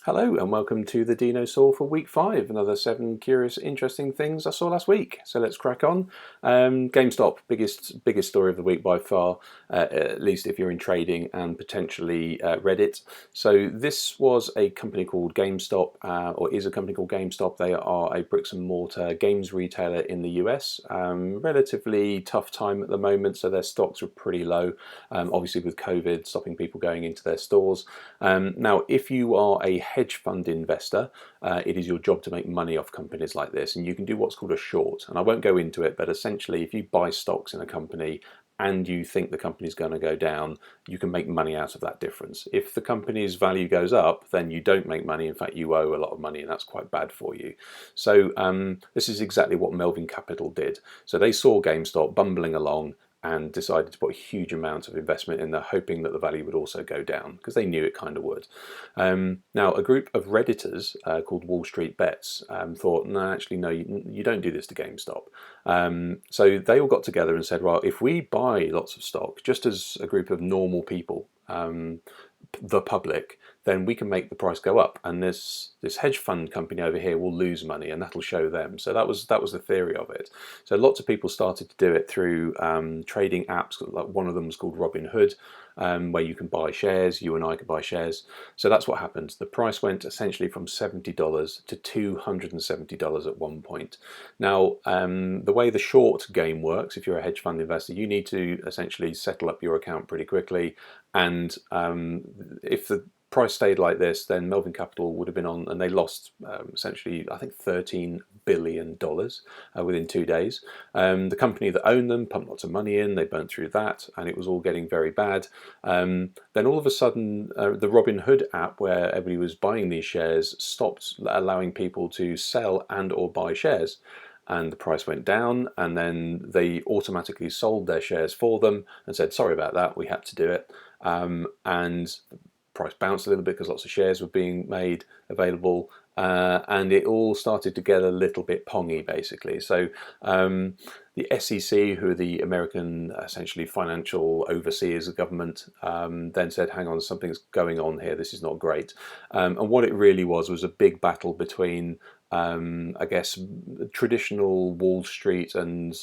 Hello and welcome to the Dinosaw for week 5. Another 7 curious, interesting things I saw last week. So let's crack on. GameStop, biggest story of the week by far, at least if you're in trading and potentially Reddit. So this was a company called GameStop, or is a company called GameStop. They are a bricks and mortar games retailer in the US. Relatively tough time at the moment, so their stocks are pretty low. Obviously with COVID stopping people going into their stores. Now, if you are a hedge fund investor, it is your job to make money off companies like this, and you can do what's called a short. And I won't go into it, but essentially if you buy stocks in a company and you think the company's going to go down, you can make money out of that difference. If the company's value goes up, then you don't make money. In fact, you owe a lot of money, and that's quite bad for you. So this is exactly what Melvin Capital did. So they saw GameStop bumbling along and decided to put a huge amount of investment in there, hoping that the value would also go down, because they knew it kind of would. Now, a group of Redditors called Wall Street Bets thought, no, actually, no, you don't do this to GameStop. So they all got together and said, well, if we buy lots of stock, just as a group of normal people, the public, then we can make the price go up, and this hedge fund company over here will lose money, and that'll show them. So that was the theory of it. So lots of people started to do it through trading apps. Like one of them was called Robinhood, where you can buy shares. You and I could buy shares. So that's what happened. The price went essentially from $70 to $270 at one point. Now, the way the short game works, if you're a hedge fund investor, you need to essentially settle up your account pretty quickly, and if the price stayed like this, then Melvin Capital would have been on, and they lost essentially, I think, $13 billion within 2 days. The company that owned them pumped lots of money in, they burnt through that, and it was all getting very bad. Then all of a sudden, the Robinhood app, where everybody was buying these shares, stopped allowing people to sell and or buy shares. And the price went down, and then they automatically sold their shares for them and said, sorry about that, we had to do it. And price bounced a little bit because lots of shares were being made available, and it all started to get a little bit pongy, basically. So the SEC, who are the American essentially financial overseers of government, then said, hang on, something's going on here, this is not great. And what it really was a big battle between I guess traditional Wall Street and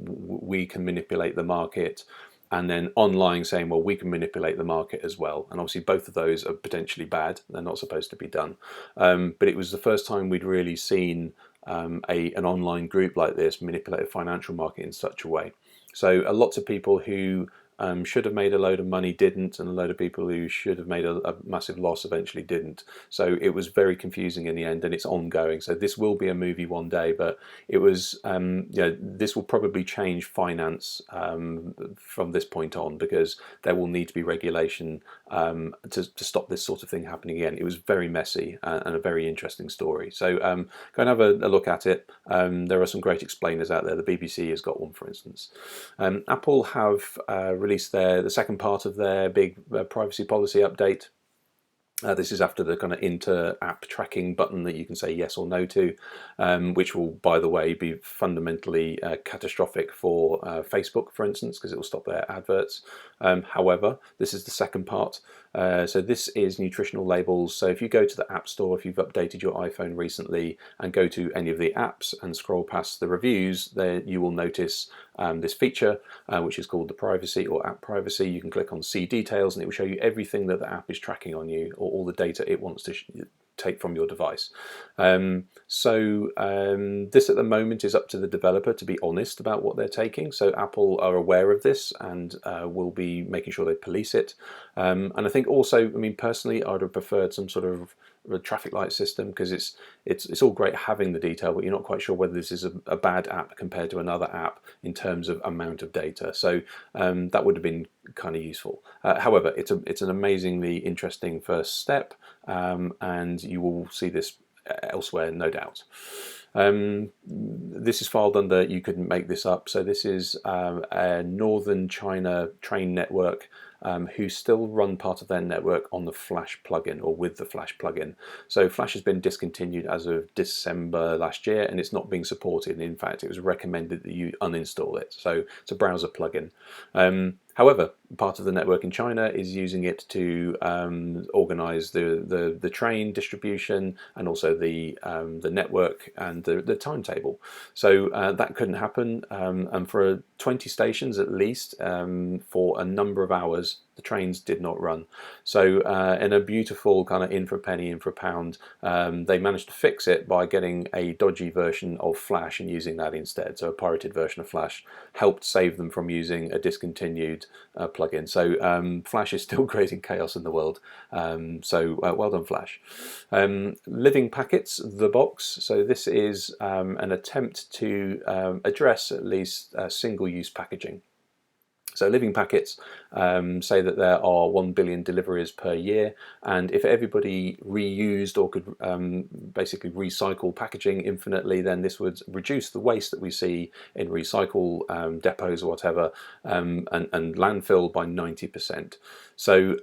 we can manipulate the market, and then online saying, well, we can manipulate the market as well. And obviously both of those are potentially bad. They're not supposed to be done. But it was the first time we'd really seen an online group like this manipulate a financial market in such a way. So lots of people who should have made a load of money didn't, and a load of people who should have made a massive loss eventually didn't. So it was very confusing in the end, and it's ongoing. So this will be a movie one day, but it was, this will probably change finance from this point on, because there will need to be regulation to stop this sort of thing happening again. It was very messy and a very interesting story. So go and have a look at it. There are some great explainers out there. The BBC has got one, for instance. Apple have released the second part of their big privacy policy update. This is after the kind of inter-app tracking button that you can say yes or no to, which will, by the way, be fundamentally catastrophic for Facebook, for instance, because it will stop their adverts. However, this is the second part. So this is nutritional labels. So if you go to the App Store, if you've updated your iPhone recently and go to any of the apps and scroll past the reviews, there you will notice this feature, which is called the privacy or app privacy. You can click on see details, and it will show you everything that the app is tracking on you, or all the data it wants to take from your device. This at the moment is up to the developer to be honest about what they're taking. So Apple are aware of this and will be making sure they police it. And I think also, I mean, personally, I'd have preferred some sort of a traffic light system, because it's all great having the detail, but you're not quite sure whether this is a bad app compared to another app in terms of amount of data. So that would have been kind of useful. However, it's an amazingly interesting first step, and you will see this elsewhere, no doubt. This is filed under you couldn't make this up. So this is a Northern China train network who still run part of their network on the Flash plugin, or with the Flash plugin. So Flash has been discontinued as of December last year, and it's not being supported. In fact, it was recommended that you uninstall it. So it's a browser plugin. However, part of the network in China is using it to organize the train distribution and also the network and the timetable. So that couldn't happen, and for 20 stations at least, for a number of hours, the trains did not run. So in a beautiful kind of in for a penny, in for a pound, they managed to fix it by getting a dodgy version of Flash and using that instead. So a pirated version of Flash helped save them from using a discontinued plugin. So Flash is still creating chaos in the world. So well done, Flash. Living Packets, the box. So this is an attempt to address at least single-use packaging. So Living Packets say that there are 1 billion deliveries per year, and if everybody reused or could basically recycle packaging infinitely, then this would reduce the waste that we see in recycle depots or whatever, and landfill by 90%. So,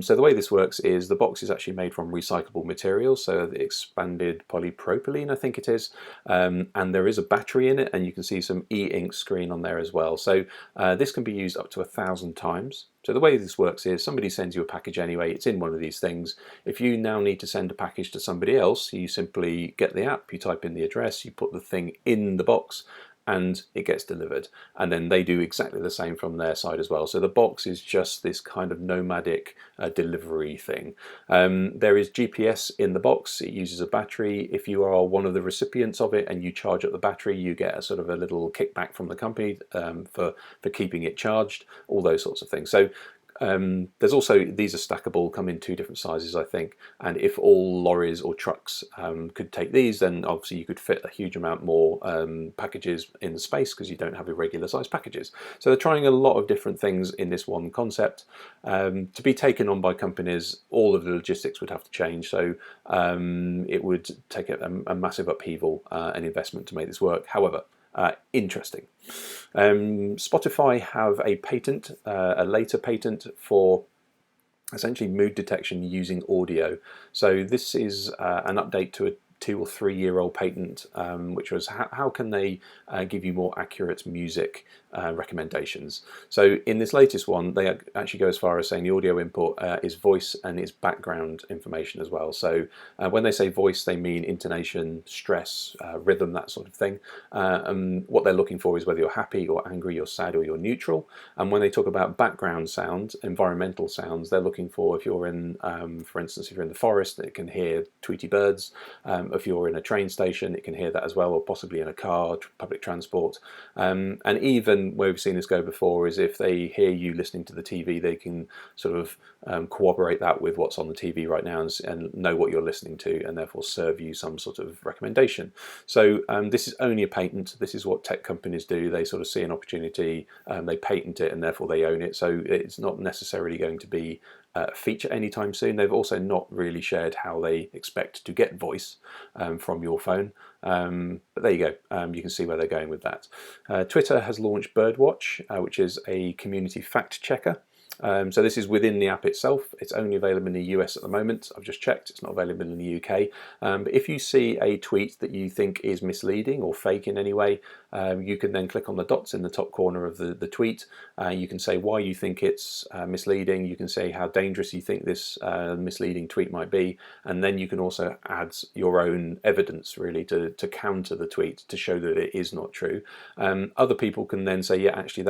so the way this works is the box is actually made from recyclable materials, so the expanded polypropylene, I think it is, and there is a battery in it, and you can see some e-ink screen on there as well. So this can be used up to 1,000 times. So the way this works is somebody sends you a package anyway, it's in one of these things. If you now need to send a package to somebody else, you simply get the app, you type in the address, you put the thing in the box, and it gets delivered. And then they do exactly the same from their side as well. So the box is just this kind of nomadic delivery thing. There is GPS in the box. It uses a battery. If you are one of the recipients of it and you charge up the battery, you get a sort of a little kickback from the company for keeping it charged, all those sorts of things. So there's also, these are stackable, come in 2 different sizes, I think, and if all lorries or trucks could take these, then obviously you could fit a huge amount more packages in the space because you don't have irregular sized packages. So they're trying a lot of different things in this one concept. To be taken on by companies, all of the logistics would have to change, so it would take a massive upheaval and investment to make this work. However, interesting. Spotify have a patent, a later patent for essentially mood detection using audio. So this is an update to a 2 or 3 year old patent, which was how can they give you more accurate music recommendations. So in this latest one, they actually go as far as saying the audio input is voice and is background information as well. So when they say voice, they mean intonation, stress, rhythm, that sort of thing. And what they're looking for is whether you're happy or angry, you're sad, or you're neutral. And when they talk about background sound, environmental sounds, they're looking for if you're in, for instance, if you're in the forest, it can hear tweety birds. If you're in a train station, it can hear that as well, or possibly in a car, public transport. And even where we've seen this go before is if they hear you listening to the TV, they can sort of corroborate that with what's on the TV right now and know what you're listening to, and therefore serve you some sort of recommendation. So this is only a patent. This is what tech companies do. They sort of see an opportunity, they patent it, and therefore they own it. So it's not necessarily going to be feature anytime soon. They've also not really shared how they expect to get voice from your phone. But there you go. You can see where they're going with that. Twitter has launched Birdwatch, which is a community fact checker. So this is within the app itself. It's only available in the US at the moment. I've just checked, it's not available in the UK. But if you see a tweet that you think is misleading or fake in any way, you can then click on the dots in the top corner of the tweet. You can say why you think it's misleading. You can say how dangerous you think this misleading tweet might be. And then you can also add your own evidence really to counter the tweet to show that it is not true. Other people can then say, yeah, actually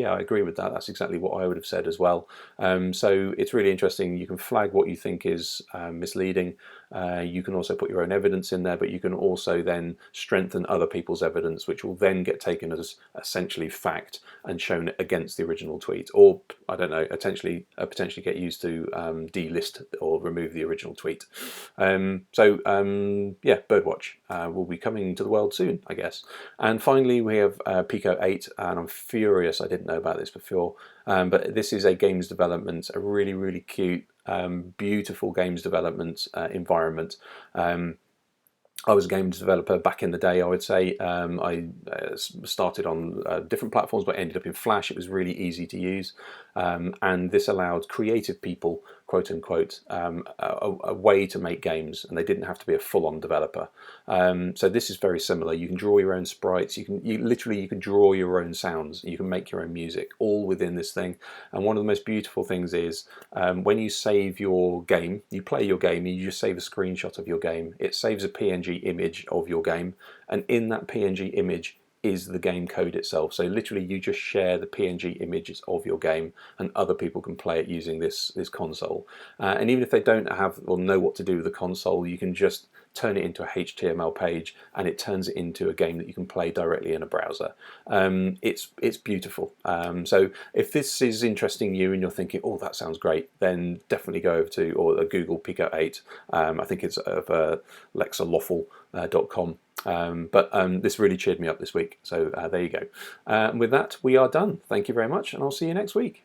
I agree with that. That's exactly what I would have said as well. So it's really interesting. You can flag what you think is misleading. You can also put your own evidence in there, but you can also then strengthen other people's evidence, which will then get taken as essentially fact and shown against the original tweet, or I don't know, potentially get used to delist or remove the original tweet. Yeah, Birdwatch will be coming to the world soon, I guess. And finally, we have Pico 8, and I'm furious I didn't know about this before. But this is a games development, a really, really cute, beautiful games development environment. I was a games developer back in the day, I would say. I started on different platforms, but ended up in Flash. It was really easy to use. And this allowed creative people quote unquote, a way to make games, and they didn't have to be a full-on developer. So this is very similar. You can draw your own sprites. You can draw your own sounds. You can make your own music, all within this thing. And one of the most beautiful things is when you save your game, you play your game, and you just save a screenshot of your game. It saves a PNG image of your game, and in that PNG image is the game code itself. So literally you just share the PNG images of your game, and other people can play it using this console. And even if they don't have or know what to do with the console, you can just turn it into a HTML page, and it turns it into a game that you can play directly in a browser. It's beautiful. So if this is interesting you and you're thinking, oh, that sounds great, then definitely go over to or Google Pico 8. I think it's of lexaloffle.com. But this really cheered me up this week. So there you go. With that, we are done. Thank you very much, and I'll see you next week.